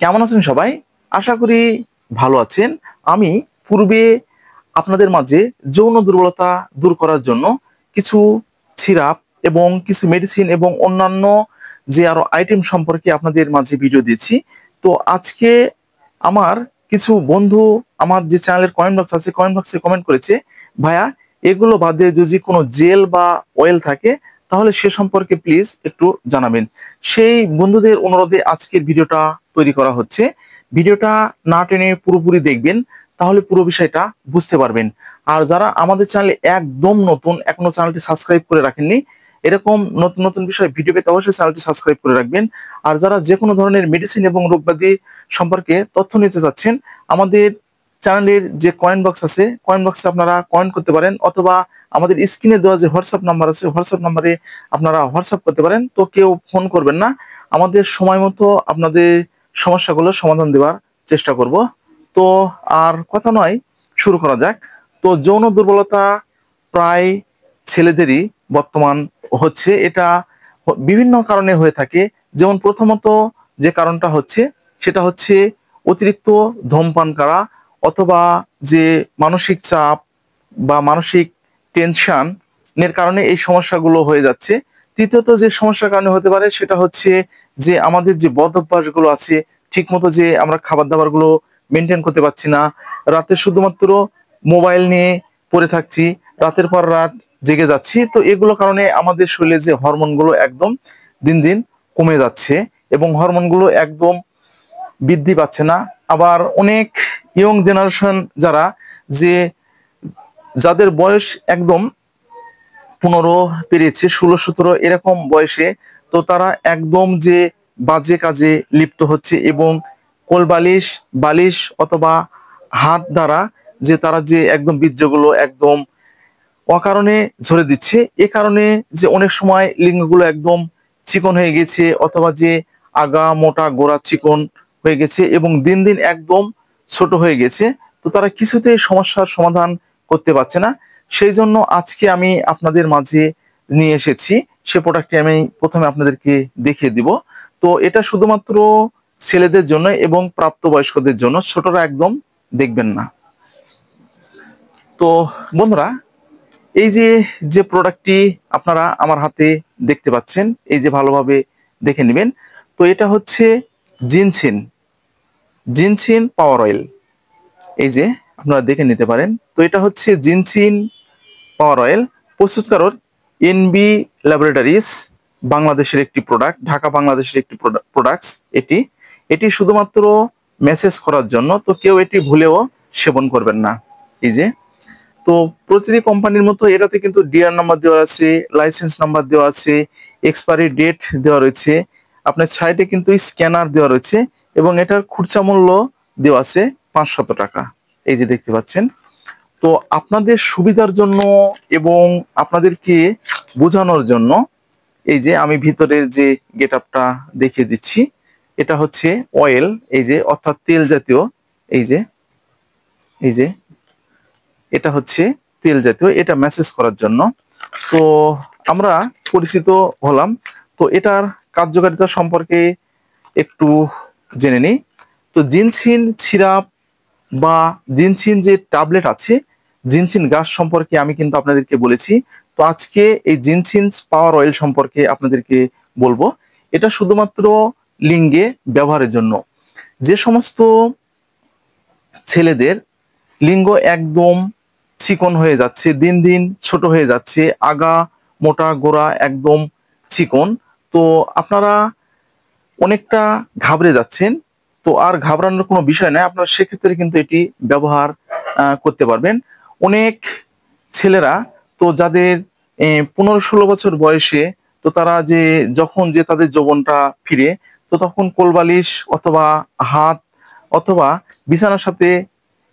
কেমন আছেন সবাই? আশা করি ভালো আছেন। আমি পূর্বে আপনাদের মাঝে যৌন দুর্বলতা দূর করার জন্য কিছু সিরাপ এবং কিছু মেডিসিন এবং অন্যান্য যে আরো আইটেম সম্পর্কে আপনাদের মাঝে ভিডিও দিয়েছি। তো আজকে আমার কিছু বন্ধু আমার যে চ্যানেলের কমেন্ট বক্স আছে, কমেন্ট বক্সে কমেন্ট করেছে, ভাইয়া এগুলো বাদে যদি কোনো জেল বা অয়েল থাকে তাহলে সে সম্পর্কে প্লিজ একটু জানাবেন। সেই বন্ধুদের অনুরোধে আজকের ভিডিওটা তৈরি করা হচ্ছে। ভিডিওটা না টেনে পুরোপুরি দেখবেন, তাহলে পুরো বিষয়টা বুঝতে পারবেন। আর যারা আমাদের চ্যানেলে একদম নতুন, এখনো চ্যানেলটি সাবস্ক্রাইব করে রাখেননি, এরকম নতুন নতুন বিষয় ভিডিও পেতে অবশ্যই চ্যানেলটি সাবস্ক্রাইব করে রাখবেন। আর যারা যে কোনো ধরনের মেডিসিন এবং রোগব্যাধি সম্পর্কে তথ্য নিতে চাচ্ছেন, আমাদের চ্যানেলের যে কয়েন বক্স আছে, কয়েন বক্সে আপনারা কয়েন করতে পারেন, অথবা আমাদের স্ক্রিনে দেওয়া যে হোয়াটসঅ্যাপ নাম্বার আছে, হোয়াটসঅ্যাপ নাম্বারে আপনারা হোয়াটসঅ্যাপ করতে পারেন। তো কেউ ফোন করবেন না, আমাদের সময় মতো আপনাদের সমস্যাগুলো সমাধান দেওয়ার চেষ্টা করব। তো আর কথা নয়, শুরু করা যাক। তো যৌন দুর্বলতা প্রায় ছেলেদেরই বর্তমান হচ্ছে। এটা বিভিন্ন কারণে হয়ে থাকে। যেমন প্রথমত যে কারণটা হচ্ছে, সেটা হচ্ছে অতিরিক্ত ধূমপান করা, অথবা যে মানসিক চাপ বা মানসিক টেনশন এর কারণে এই সমস্যাগুলো হয়ে যাচ্ছে। তৃতীয়ত যে সমস্যার কারণে হতে পারে সেটা হচ্ছে যে আমাদের যে বদ অভ্যাসগুলো আছে, ঠিক মতো যে আমরা খাবার দাবার গুলো মেনটেন করতে পারছি না, রাতে শুধুমাত্র মোবাইল নিয়ে পড়ে থাকছি, রাতের পর রাত জেগে যাচ্ছি। তো এগুলো কারণে আমাদের শরীরে যে হরমোনগুলো একদম দিন দিন কমে যাচ্ছে এবং হরমোনগুলো একদম বৃদ্ধি পাচ্ছে না। আবার অনেক ইয়ং জেনারেশন যারা, যে যাদের বয়স একদম 15 পেরিয়েছে, 16-17 এরকম বয়সে, তো তারা একদম যে বাজে কাজে লিপ্ত হচ্ছে এবং কোলবালিশ বালিশ অথবা হাত দ্বারা যে তারা যে একদম বীর্যগুলো একদম অকারণে ঝরে দিচ্ছে। এ কারণে যে অনেক সময় লিঙ্গগুলো একদম চিকন হয়ে গেছে, অথবা যে আগা মোটা গোড়া চিকন হয়ে গেছে এবং দিন দিন একদম ছোট হয়ে গেছে। তো তারা কিছুতেই সমস্যার সমাধান করতে পারছে না। সেই জন্য আজকে আমি আপনাদের মাঝে নিয়ে এসেছি। সে প্রোডাক্টটি আমি প্রথমে আপনাদেরকে দেখিয়ে দিব। তো এটা শুধুমাত্র ছেলেদের জন্য এবং প্রাপ্তবয়স্কদের জন্য, ছোটরা একদম দেখবেন না। তো বন্ধুরা, এই যে যে প্রোডাক্টটি আপনারা আমার হাতে দেখতে পাচ্ছেন, এই যে ভালোভাবে দেখে নেবেন। তো এটা হচ্ছে জিনসিন জিনসিন পাওয়ার অয়েল। এই যে আপনারা দেখে নিতে পারেন। তো এটা হচ্ছে জিনসিন পাওয়ার অয়েল, প্রস্তুতকারক এনবি ল্যাবরেটরিজ, বাংলাদেশের একটি প্রোডাক্ট, ঢাকা বাংলাদেশের একটি প্রোডাক্টস এটি। এটি শুধুমাত্র মেসেজ করার জন্য, তো কেউ এটি ভুলেও সেবন করবেন না। এই যে, তো প্রতিটি কোম্পানির মতো এটাতে কিন্তু ডিআর নাম্বার দেওয়া আছে, লাইসেন্স নাম্বার দেওয়া আছে, এক্সপায়ারি ডেট দেওয়া রয়েছে, আপনার সাইডে কিন্তু স্ক্যানার দেওয়া রয়েছে এবং এটার খুচরা মূল্য দেওয়া আছে 500 টাকা। এই যে দেখতে পাচ্ছেন। তো আপনাদের সুবিধার জন্য এবং আপনাদেরকে বোঝানোর জন্য এই যে আমি ভিতরের যে গেট আপটা দেখিয়ে দিচ্ছি। এটা হচ্ছে অয়েল, এই যে অর্থাৎ তেল জাতীয়। এই যে, এই যে এটা হচ্ছে তেল জাতীয়, এটা ম্যাসেজ করার জন্য। তো আমরা পরিচিত হলাম। তো এটার কার্যকারিতা সম্পর্কে একটু জেনে নিই। তো জিনসিন সিরাপ বা জিনসিন যে ট্যাবলেট আছে, জিনসিন গাছ সম্পর্কে আমি কিন্তু আপনাদেরকে বলেছি। তো আজকে এই জিনসিন পাওয়ার অয়েল সম্পর্কে আপনাদেরকে বলবো। এটা শুধুমাত্র লিঙ্গে ব্যবহারের জন্য। যে সমস্ত ছেলেদের লিঙ্গ একদম চিকন হয়ে যাচ্ছে, দিন দিন ছোট হয়ে যাচ্ছে, আগা মোটা গোড়া একদম চিকন, তো আপনারা অনেকটা ঘাবড়ে যাচ্ছেন। তো আর ঘাবড়ানোর কোনো বিষয় নাই, আপনারা সেক্ষেত্রে কিন্তু এটি ব্যবহার করতে পারবেন। অনেক ছেলেরা, তো যাদের 15-16 বছর বয়সে, তো তারা যে যখন যে তাদের যৌবনটা ফিরে, তো তখন কোলবালিশ অথবা হাত অথবা বিছানার সাথে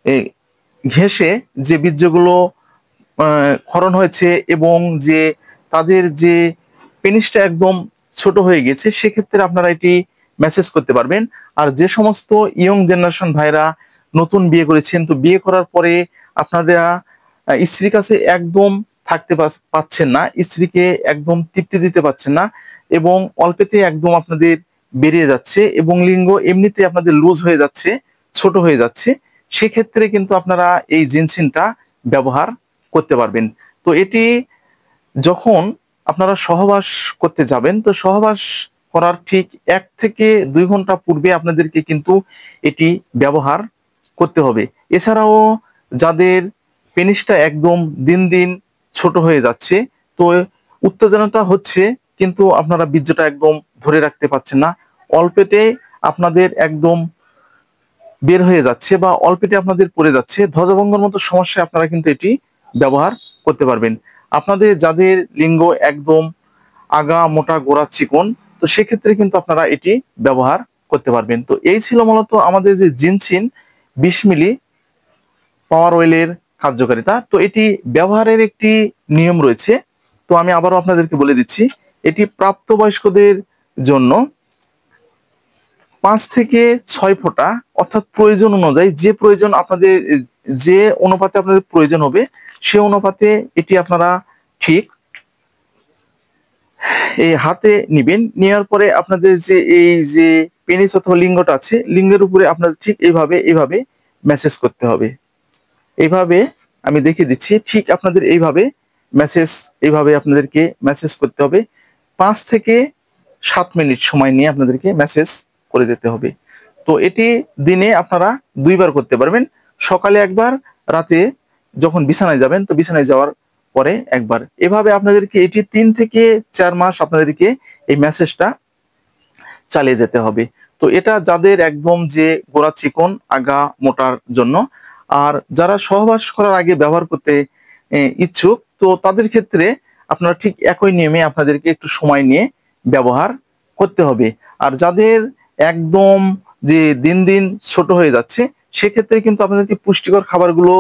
এ, ঘেঁষে যে বীর্যগুলো ক্ষরণ হয়েছে এবং যে তাদের যে পেনিসটা একদম ছোট হয়ে গেছে, সেক্ষেত্রে আপনারা এটি মেসেজ করতে পারবেন। আর যে সমস্ত ইয়ং জেনারেশন ভাইরা নতুন বিয়ে করেছেন, তো বিয়ে করার পরে আপনারা স্ত্রীর কাছে একদম থাকতে পাচ্ছেন না, স্ত্রীকে একদম তৃপ্তি দিতে পারছেন না এবং অল্পেতে একদম আপনাদের বেরিয়ে যাচ্ছে এবং লিঙ্গ এমনিতে আপনাদের লুজ হয়ে যাচ্ছে, ছোট হয়ে যাচ্ছে, সেক্ষেত্রে কিন্তু আপনারা এই জিনসিনটা ব্যবহার করতে পারবেন। তো এটি যখন আপনারা সহবাস করতে যাবেন, তো সহবাস করার ঠিক 1 থেকে 2 ঘন্টা পূর্বে আপনাদেরকে কিন্তু এটি ব্যবহার করতে হবে। এছাড়াও যাদের পেনিসটা একদম দিন দিন ছোট হয়ে যাচ্ছে, তো উত্তেজনাটা হচ্ছে কিন্তু আপনারা বীর্যটা একদম ধরে রাখতে পারছেন না, অল্পেটে আপনাদের একদম বের হয়ে যাচ্ছে বা অল্পেটে আপনাদের পড়ে যাচ্ছে, ধ্বজভঙ্গের মতো সমস্যায় আপনারা কিন্তু এটি ব্যবহার করতে পারবেন। আপনাদের যাদের লিঙ্গ একদম আগা মোটা গোড়া চিকন, তো সেক্ষেত্রে কিন্তু আপনারা এটি ব্যবহার করতে পারবেন। তো এই ছিল মূলত আমাদের যে জিনসিন 20 মিলি পাওয়ার অয়েলের কার্যকারিতা। তো এটি ব্যবহারের একটি নিয়ম রয়েছে, তো আমি আবারও আপনাদেরকে বলে দিচ্ছি। এটি প্রাপ্তবয়স্কদের জন্য 5 থেকে 6 ফোঁটা, অর্থাৎ প্রয়োজন অনুযায়ী যে প্রয়োজন আপনাদের, যে অনুপাতে আপনাদের প্রয়োজন হবে সে অনুপাতে এটি আপনারা ঠিক এই হাতে নিবেন। নেওয়ার পরে আপনাদের যে এই যে পেনিস অথবা লিঙ্গটা আছে, লিঙ্গের উপরে আপনাদের ঠিক এইভাবে মেসেজ করতে হবে। এইভাবে আমি দেখিয়ে দিচ্ছি, ঠিক আপনাদের এইভাবে আপনাদেরকে মেসেজ করতে হবে। 5 থেকে 7 মিনিট সময় নিয়ে আপনাদেরকে মেসেজ করে যেতে হবে। তো এটি দিনে আপনারা 2 বার করতে পারবেন, সকালে একবার, রাতে যখন বিছানায় যাবেন তো বিছানায় যাওয়ার পরে একবার। এভাবে আপনাদেরকে এটি 3 থেকে 4 মাস আপনাদেরকে এই মেসেজটা চালিয়ে যেতে হবে। তো এটা যাদের একদম যে গোড়া চিকন আগা মোটার জন্য, আর যারা সহবাস করার আগে ব্যবহার করতে ইচ্ছুক, তো তাদের ক্ষেত্রে আপনারা ঠিক একই নিয়মে আপনাদেরকে একটু সময় নিয়ে ব্যবহার করতে হবে। আর যাদের একদম যে দিন দিন ছোট হয়ে যাচ্ছে, সেক্ষেত্রে কিন্তু আপনাদেরকে পুষ্টিকর খাবারগুলো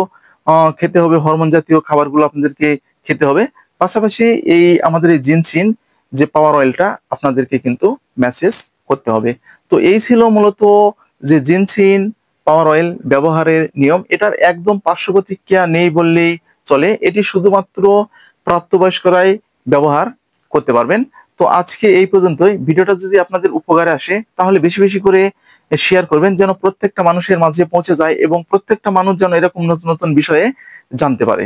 খেতে হবে, হরমোন জাতীয় খাবারগুলো আপনাদেরকে খেতে হবে। পাশাপাশি এই আমাদের এই জিনসিন যে পাওয়ার অয়েলটা আপনাদেরকে কিন্তু মেসেজ করতে হবে। তো এই ছিল মূলত যে জিনসিন পাওয়ার অয়েল ব্যবহারের নিয়ম। এটার একদম পার্শ্ব প্রতিক্রিয়া নেই বললেই চলে, এটি শুধুমাত্র প্রাপ্তবয়স্করাই ব্যবহার করতে পারবেন। তো আজকে এই পর্যন্তই। ভিডিওটা যদি আপনাদের উপকারে আসে তাহলে বেশি বেশি করে শেয়ার করবেন, যেন প্রত্যেকটা মানুষের মাঝে পৌঁছে যায় এবং প্রত্যেকটা মানুষ যেন এরকম নতুন নতুন বিষয়ে জানতে পারে।